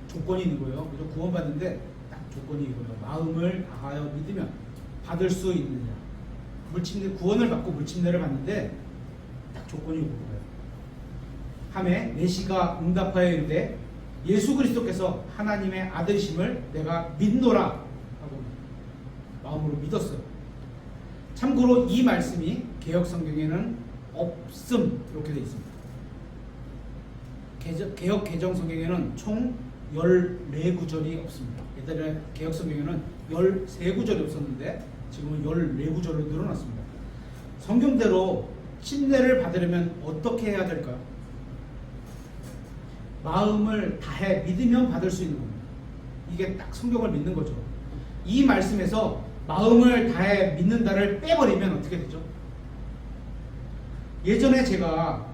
조건이 있는 거예요. 그래서 구원받는데 딱 조건이 이거예요. 마음을 다하여 믿으면 받을 수 있느냐. 구원을 받고 물침례를 받는데 딱 조건이 이거예요. 하매 내시가 응답하여 이르되 예수 그리스도께서 하나님의 아들심을 내가 믿노라 하고 마음으로 믿었어요. 참고로 이 말씀이 개역 성경에는 없음 이렇게 되어 있습니다. 개역 개정 성경에는 총 14구절이 없습니다. 옛날에 개역 성경에는 13구절이 없었는데 지금은 14구절로 늘어났습니다. 성경대로 침례를 받으려면 어떻게 해야 될까요? 마음을 다해 믿으면 받을 수 있는 겁니다. 이게 딱 성경을 믿는 거죠. 이 말씀에서 마음을 다해 믿는다를 빼버리면 어떻게 되죠? 예전에 제가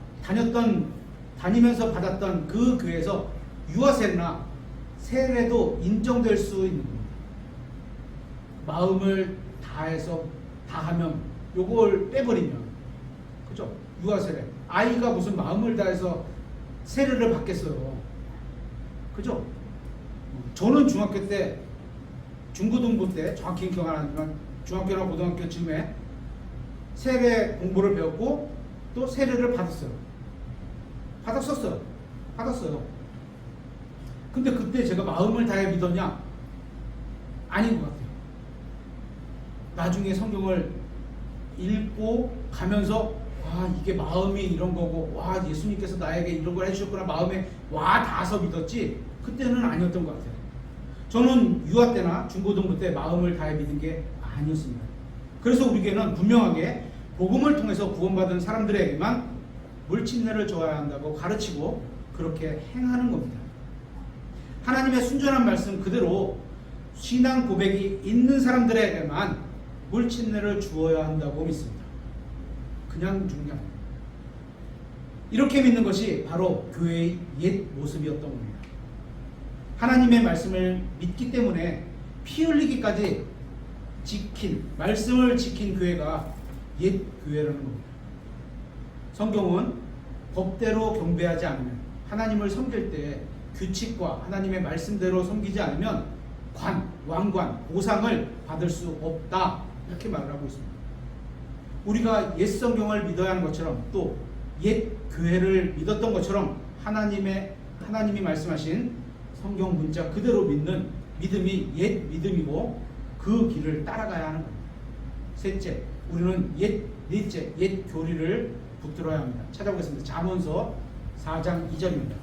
다니면서 받았던 그 교회에서 유아세례나 세례도 인정될 수 있는 겁니다. 마음을 다하면 요걸 빼버리면, 그죠? 유아세례, 아이가 무슨 마음을 다해서 세례를 받겠어요, 그죠? 저는 중학교 때, 중고등부 때 정확히 기억 안 나지만 중학교나 고등학교 즈음에 세례 공부를 배웠고 또 세례를 받았었어요. 근데 그때 제가 마음을 다해 믿었냐? 아닌 것 같아요. 나중에 성경을 읽고 가면서 이게 마음이 이런 거고, 예수님께서 나에게 이런 걸 해주셨구나, 마음에 와 닿아서 믿었지, 그때는 아니었던 것 같아요. 저는 유아 때나 중고등부 때 마음을 다해 믿은 게 아니었습니다. 그래서 우리 교회는 분명하게 복음을 통해서 구원받은 사람들에게만 물침례를 줘야 한다고 가르치고 그렇게 행하는 겁니다. 하나님의 순전한 말씀 그대로 신앙 고백이 있는 사람들에게만 물침례를 주어야 한다고 믿습니다. 그냥 주는 게 아닙니다. 이렇게 믿는 것이 바로 교회의 옛 모습이었던 겁니다. 하나님의 말씀을 믿기 때문에 피 흘리기까지 말씀을 지킨 교회가 옛 교회라는 겁니다. 성경은 법대로 경배하지 않으면, 하나님을 섬길 때 규칙과 하나님의 말씀대로 섬기지 않으면 왕관, 보상을 받을 수 없다, 이렇게 말을 하고 있습니다. 우리가 옛 성경을 믿어야 하는 것처럼, 또 옛 교회를 믿었던 것처럼 하나님이 말씀하신 성경 문자 그대로 믿는 믿음이 옛 믿음이고 그 길을 따라가야 하는 겁니다. 셋째, 우리는 넷째, 옛 교리를 붙들어야 합니다. 찾아보겠습니다. 잠언서 4장 2절입니다.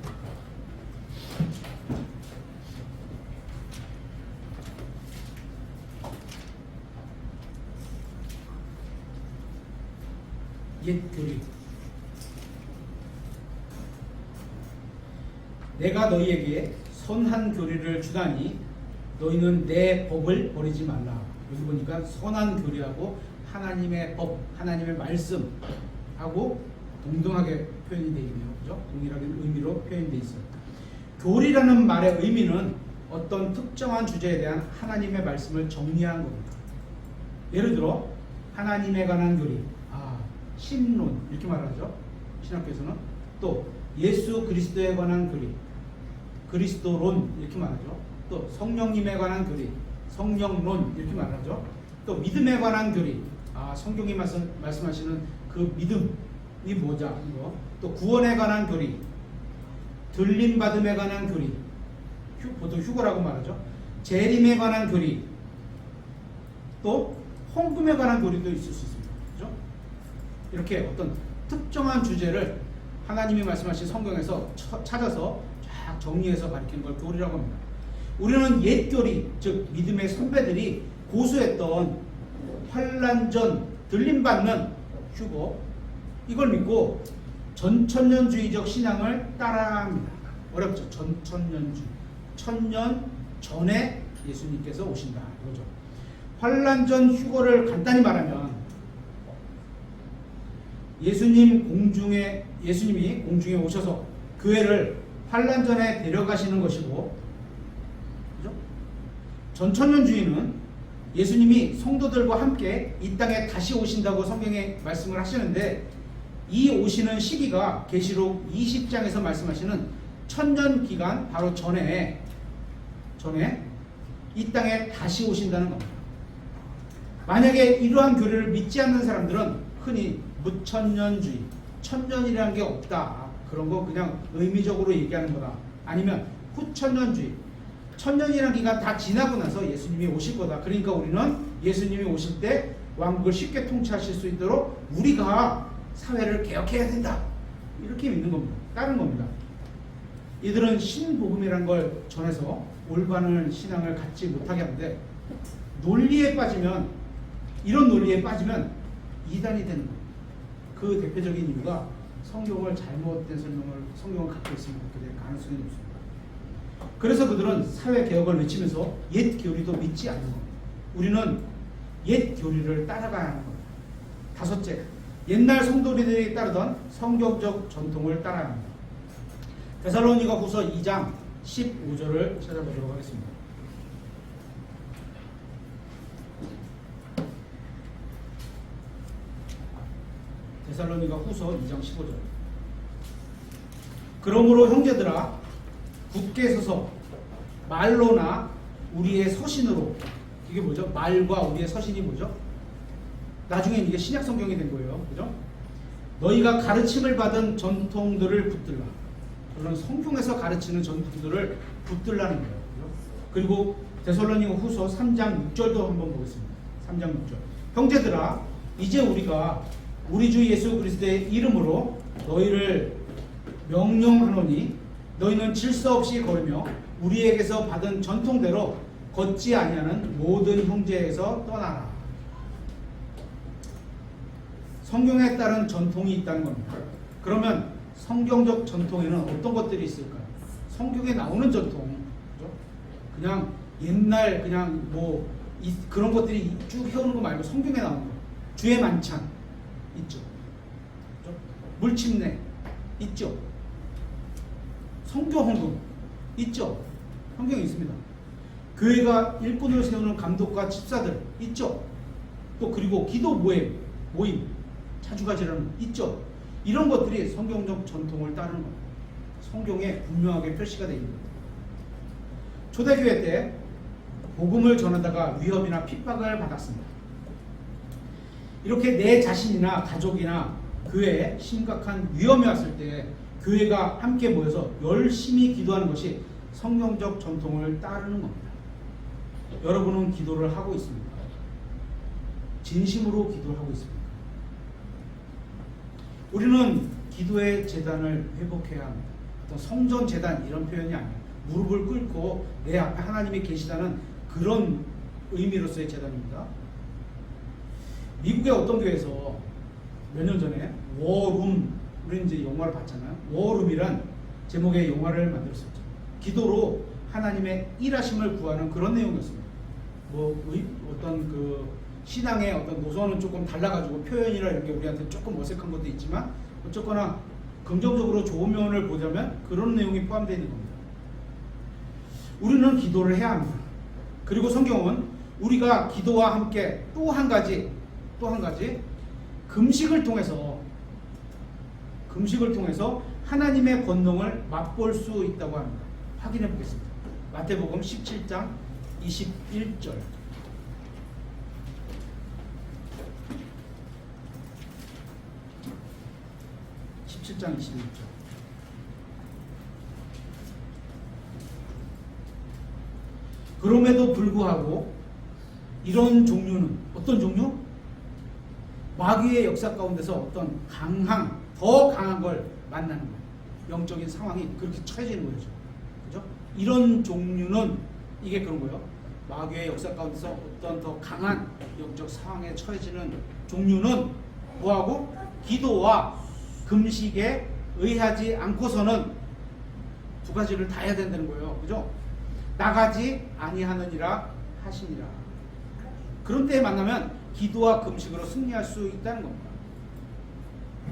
옛 교리. 내가 너희에게 선한 교리를 주다니 너희는 내 법을 버리지 말라. 여기 보니까 선한 교리하고 하나님의 법, 하나님의 말씀하고 동등하게 표현이 되어 있네요. 그죠? 동일하게 의미로 표현되어 있어요. 교리라는 말의 의미는 어떤 특정한 주제에 대한 하나님의 말씀을 정리한 겁니다. 예를 들어 하나님에 관한 교리, 신론 이렇게 말하죠. 신학교에서는 또 예수 그리스도에 관한 교리, 그리스도론 이렇게 말하죠. 또 성령님에 관한 교리, 성령론 이렇게 말하죠. 또 믿음에 관한 교리, 성경이 말씀하시는 그 믿음이 뭐냐 이거. 또 구원에 관한 교리, 들림 받음에 관한 교리, 보통 휴거라고 말하죠. 재림에 관한 교리, 또 헌금에 관한 교리도 있을 수 있습니다. 그렇죠? 이렇게 어떤 특정한 주제를 하나님이 말씀하신 성경에서 찾아서 쫙 정리해서 가르치는 걸 교리라고 합니다. 우리는 옛 교리, 즉 믿음의 선배들이 고수했던 환난전 들림받는 휴거, 이걸 믿고 전천년주의적 신앙을 따라합니다. 어렵죠? 전천년주의. 1000년 전에 예수님께서 오신다 이거죠. 환난전 휴거를 간단히 말하면 예수님이 공중에 오셔서 교회를 환난전에 데려가시는 것이고, 그죠? 전천년주의는 예수님이 성도들과 함께 이 땅에 다시 오신다고 성경에 말씀을 하시는데, 이 오시는 시기가 계시록 20장에서 말씀하시는 천년 기간 바로 전에 이 땅에 다시 오신다는 겁니다. 만약에 이러한 교리를 믿지 않는 사람들은 흔히 무천년주의, 천년이라는 게 없다, 그런 거 그냥 의미적으로 얘기하는 거다, 아니면 후천년주의, 천년이라는 기간 다 지나고 나서 예수님이 오실 거다, 그러니까 우리는 예수님이 오실 때 왕국을 쉽게 통치하실 수 있도록 우리가 사회를 개혁해야 된다. 이렇게 믿는 겁니다. 따른 겁니다. 이들은 신복음이란 걸 전해서 올바른 신앙을 갖지 못하게 하는데 논리에 빠지면 이런 논리에 빠지면 이단이 되는 거예요. 그 대표적인 이유가 성경을 잘못된 성경을 갖고 있으면 그렇게 될 가능성이 높습니다. 그래서 그들은 사회 개혁을 외치면서 옛 교리도 믿지 않는 겁니다. 우리는 옛 교리를 따라가야 하는 겁니다. 다섯째, 옛날 성도들이 따르던 성경적 전통을 따라야 합니다. 데살로니가 후서 2장 15절을 찾아보도록 하겠습니다. 데살로니가 후서 2장 15절. 그러므로 형제들아 굳게 서서 말로나 우리의 서신으로, 이게 뭐죠? 말과 우리의 서신이 뭐죠? 나중에 이게 신약 성경이 된 거예요. 그죠? 너희가 가르침을 받은 전통들을 붙들라. 물론 성경에서 가르치는 전통들을 붙들라는 거예요. 그죠? 그리고 데살로니가 후서 3장 6절도 한번 보겠습니다. 3장 6절. 형제들아 이제 우리가 우리 주 예수 그리스도의 이름으로 너희를 명령하노니 너희는 질서 없이 걸으며 우리에게서 받은 전통대로 걷지 아니하는 모든 형제에서 떠나라. 성경에 따른 전통이 있다는 겁니다. 그러면 성경적 전통에는 어떤 것들이 있을까요? 성경에 나오는 전통, 그죠? 그냥 옛날 그냥 뭐 그런 것들이 쭉 해오는 거 말고 성경에 나오는 거. 주의 만찬 있죠. 그죠? 물침례 있죠. 성교 헌금 있죠. 성경에 있습니다. 교회가 일꾼을 세우는 감독과 집사들 있죠. 또 그리고 기도 모임 자주 가지라는 있죠. 이런 것들이 성경적 전통을 따르는 겁니다. 성경에 분명하게 표시가 되어 있는 겁니다. 초대교회 때 복음을 전하다가 위협이나 핍박을 받았습니다. 이렇게 내 자신이나 가족이나 교회에 심각한 위험이 왔을 때 교회가 함께 모여서 열심히 기도하는 것이 성경적 전통을 따르는 겁니다. 여러분은 기도를 하고 있습니까? 진심으로 기도를 하고 있습니까? 우리는 기도의 재단을 회복해야 합니다. 어떤 성전 재단 이런 표현이 아니에요. 무릎을 꿇고 내 앞에 하나님이 계시다는 그런 의미로서의 재단입니다. 미국의 어떤 교회에서 몇 년 전에 워룸, 우리는 이제 영화를 봤잖아요. 워룸이란 제목의 영화를 만들었었죠. 기도로 하나님의 일하심을 구하는 그런 내용이었습니다. 어떤 그 신앙의 어떤 노선은 조금 달라가지고 표현이나 이런 게 우리한테 조금 어색한 것도 있지만 어쨌거나 긍정적으로 좋은 면을 보자면 그런 내용이 포함되어 있는 겁니다. 우리는 기도를 해야 합니다. 그리고 성경은 우리가 기도와 함께 또 한 가지 금식을 통해서 하나님의 권능을 맛볼 수 있다고 합니다. 확인해 보겠습니다. 마태복음 17장 21절. 17장 21절. 그럼에도 불구하고 이런 종류는 어떤 종류? 마귀의 역사 가운데서 어떤 더 강한 걸 만나는 거예요. 영적인 상황이 그렇게 처해지는 거죠. 그죠? 이런 종류는 이게 그런 거예요. 마귀의 역사 가운데서 어떤 더 강한 영적 상황에 처해지는 종류는 뭐하고? 기도와 금식에 의하지 않고서는 두 가지를 다 해야 된다는 거예요. 그죠? 나가지 아니하느니라 하시니라. 그런 때에 만나면 기도와 금식으로 승리할 수 있다는 겁니다.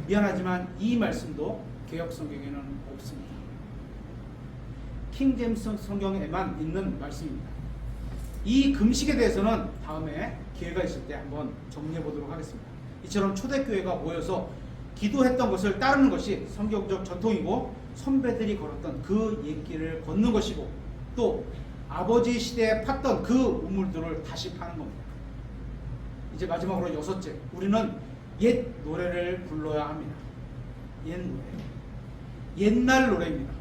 미안하지만 이 말씀도 개역 성경에는 없습니다. 킹제임스 성경에만 있는 말씀입니다. 이 금식에 대해서는 다음에 기회가 있을 때 한번 정리해 보도록 하겠습니다. 이처럼 초대교회가 모여서 기도했던 것을 따르는 것이 성경적 전통이고 선배들이 걸었던 그 옛길을 걷는 것이고 또 아버지 시대에 팠던 그 우물들을 다시 파는 겁니다. 이제 마지막으로 여섯째, 우리는 옛 노래를 불러야 합니다. 옛 노래, 옛날 노래입니다.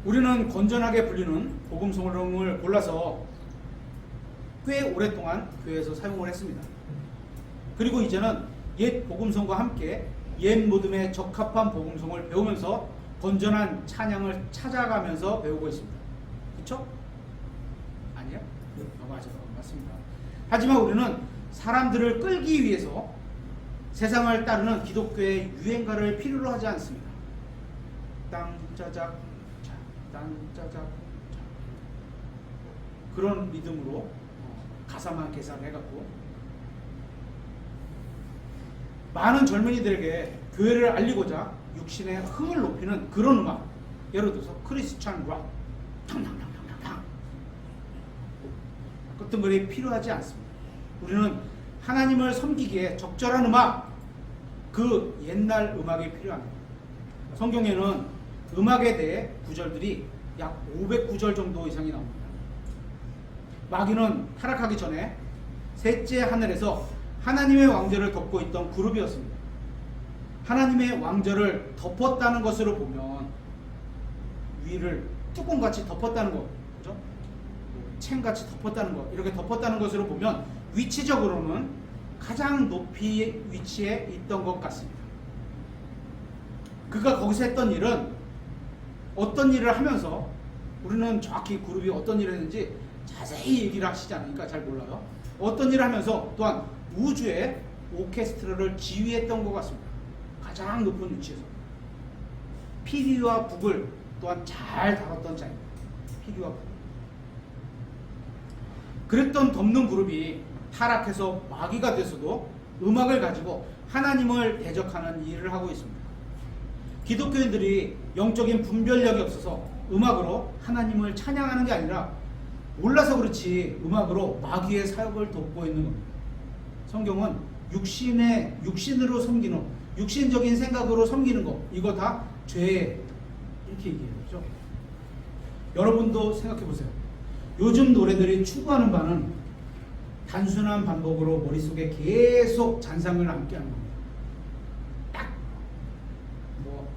우리는 건전하게 불리는 복음송을 골라서 꽤 오랫동안 교회에서 사용을 했습니다. 그리고 이제는 옛 복음성과 함께 옛 모듬에 적합한 복음성을 배우면서 건전한 찬양을 찾아가면서 배우고 있습니다. 그렇죠? 아니요? 맞아요. 맞습니다. 하지만 우리는 사람들을 끌기 위해서 세상을 따르는 기독교의 유행가를 필요로 하지 않습니다. 땅짜작 자, 땅짜작 자. 그런 리듬으로 가사만 계산해갖고 많은 젊은이들에게 교회를 알리고자 육신의 흥을 높이는 그런 음악, 예를 들어서 크리스찬 락, 탕탕탕탕탕 어떤 것이 필요하지 않습니다. 우리는 하나님을 섬기기에 적절한 음악, 그 옛날 음악이 필요합니다. 성경에는 음악에 대해 구절들이 약 500구절 정도 이상이 나옵니다. 마귀는 타락하기 전에 셋째 하늘에서 하나님의 왕좌를 덮고 있던 그룹이었습니다. 하나님의 왕좌를 덮었다는 것으로 보면 위를 뚜껑같이 덮었다는 것, 그죠? 챙같이 덮었다는 것, 이렇게 덮었다는 것으로 보면 위치적으로는 가장 높이 위치해 있던 것 같습니다. 그가 거기서 했던 일은 어떤 일을 하면서, 우리는 정확히 그룹이 어떤 일을 했는지 자세히 얘기를 하시지 않으니까 잘 몰라요. 어떤 일을 하면서 또한 우주의 오케스트라를 지휘했던 것 같습니다. 가장 높은 위치에서 피리와 북을 또한 잘 다뤘던 자입니다. 피리와 북. 그랬던 덮는 그룹이 타락해서 마귀가 됐어도 음악을 가지고 하나님을 대적하는 일을 하고 있습니다. 기독교인들이 영적인 분별력이 없어서 음악으로 하나님을 찬양하는 게 아니라 몰라서 그렇지 음악으로 마귀의 사역을 돕고 있는 겁니다. 성경은 육신으로 섬기는, 육신적인 생각으로 섬기는 것, 이거 다 죄, 이렇게 얘기해요. 그렇죠? 여러분도 생각해 보세요. 요즘 노래들이 추구하는 바는 단순한 반복으로 머릿속에 계속 잔상을 남게 하는 겁니다. 딱 뭐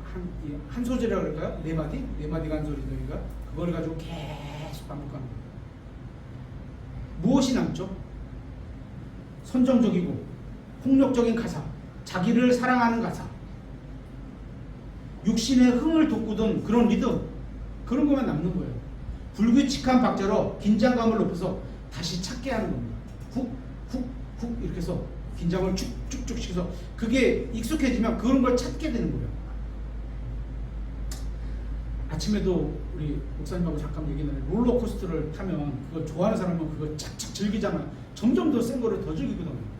한 소절이라고 그럴까요? 네 마디가 한 소리니까 그거를 가지고 계속 반복하는 겁니다. 무엇이 남죠? 선정적이고 폭력적인 가사, 자기를 사랑하는 가사, 육신의 흥을 돋구던 그런 리듬, 그런 것만 남는 거예요. 불규칙한 박자로 긴장감을 높여서 다시 찾게 하는 겁니다. 훅 이렇게 해서 긴장을 쭉쭉쭉 시켜서 그게 익숙해지면 그런 걸 찾게 되는 거예요. 아침에도 우리 목사님하고 잠깐 얘기했는데 롤러코스터를 타면 그걸 좋아하는 사람은 그걸 착착 즐기잖아요. 점점 더 센 거를 더 즐기거든요.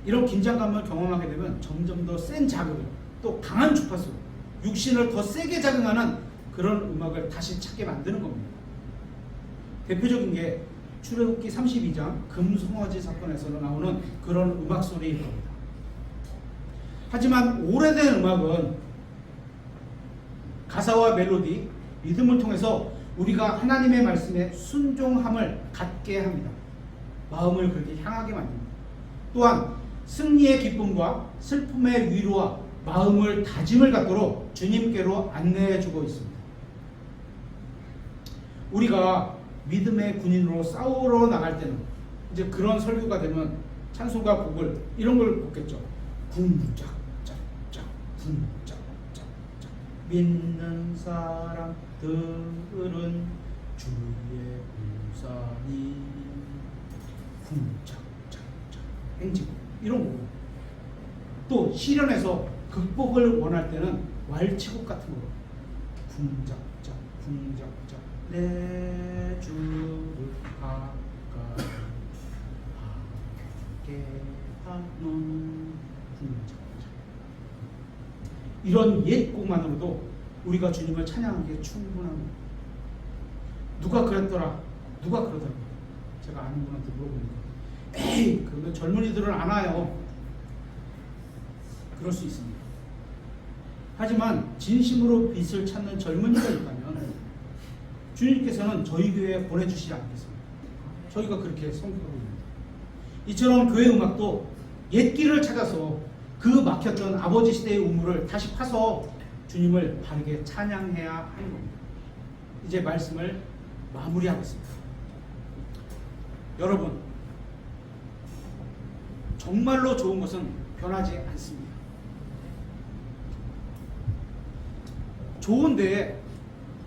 이런 긴장감을 경험하게 되면 점점 더 센 자극을, 또 강한 주파수, 육신을 더 세게 자극하는 그런 음악을 다시 찾게 만드는 겁니다. 대표적인 게 출애굽기 32장 금송아지 사건에서 나오는 그런 음악 소리일 겁니다. 하지만 오래된 음악은 가사와 멜로디, 리듬을 통해서 우리가 하나님의 말씀에 순종함을 갖게 합니다. 마음을 그렇게 향하게 만듭니다. 또한 승리의 기쁨과 슬픔의 위로와 마음을 다짐을 갖도록 주님께로 안내해주고 있습니다. 우리가 믿음의 군인으로 싸우러 나갈 때는 이제 그런 설교가 되면 찬송가 곡을 이런 걸 뽑겠죠. 군짝짝짝 군짝짝짝 믿는 사람들은 주의 우산이 군짝짝짝 행지고 이런 거. 또 시련에서 극복을 원할 때는 왈치곡 같은 거. 궁작작 궁작작 내 주를 가까이 하게 하는 궁작작. 이런 옛 곡만으로도 우리가 주님을 찬양하기에 충분합니다. 누가 그랬더라? 누가 그러더라? 제가 아는 분한테 물어보니까 에이, 그러면 젊은이들은 안 와요. 그럴 수 있습니다. 하지만 진심으로 빛을 찾는 젊은이가 있다면 주님께서는 저희 교회에 보내주시지 않겠습니까? 저희가 그렇게 선교하고 있습니다. 이처럼 교회 음악도 옛 길을 찾아서 그 막혔던 아버지 시대의 우물을 다시 파서 주님을 바르게 찬양해야 하는 겁니다. 이제 말씀을 마무리하겠습니다. 여러분, 정말로 좋은 것은 변하지 않습니다. 좋은데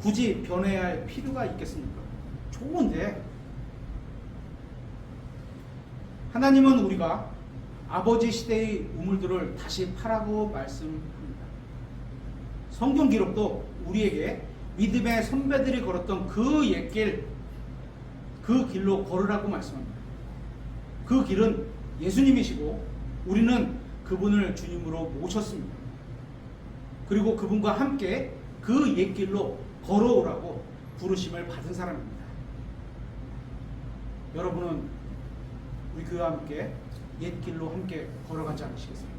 굳이 변해야 할 필요가 있겠습니까? 좋은데. 하나님은 우리가 아버지 시대의 우물들을 다시 파라고 말씀합니다. 성경 기록도 우리에게 믿음의 선배들이 걸었던 그 옛길, 그 길로 걸으라고 말씀합니다. 그 길은 예수님이시고 우리는 그분을 주님으로 모셨습니다. 그리고 그분과 함께 그 옛길로 걸어오라고 부르심을 받은 사람입니다. 여러분은 우리 그와 함께 옛길로 함께 걸어가지 않으시겠습니까?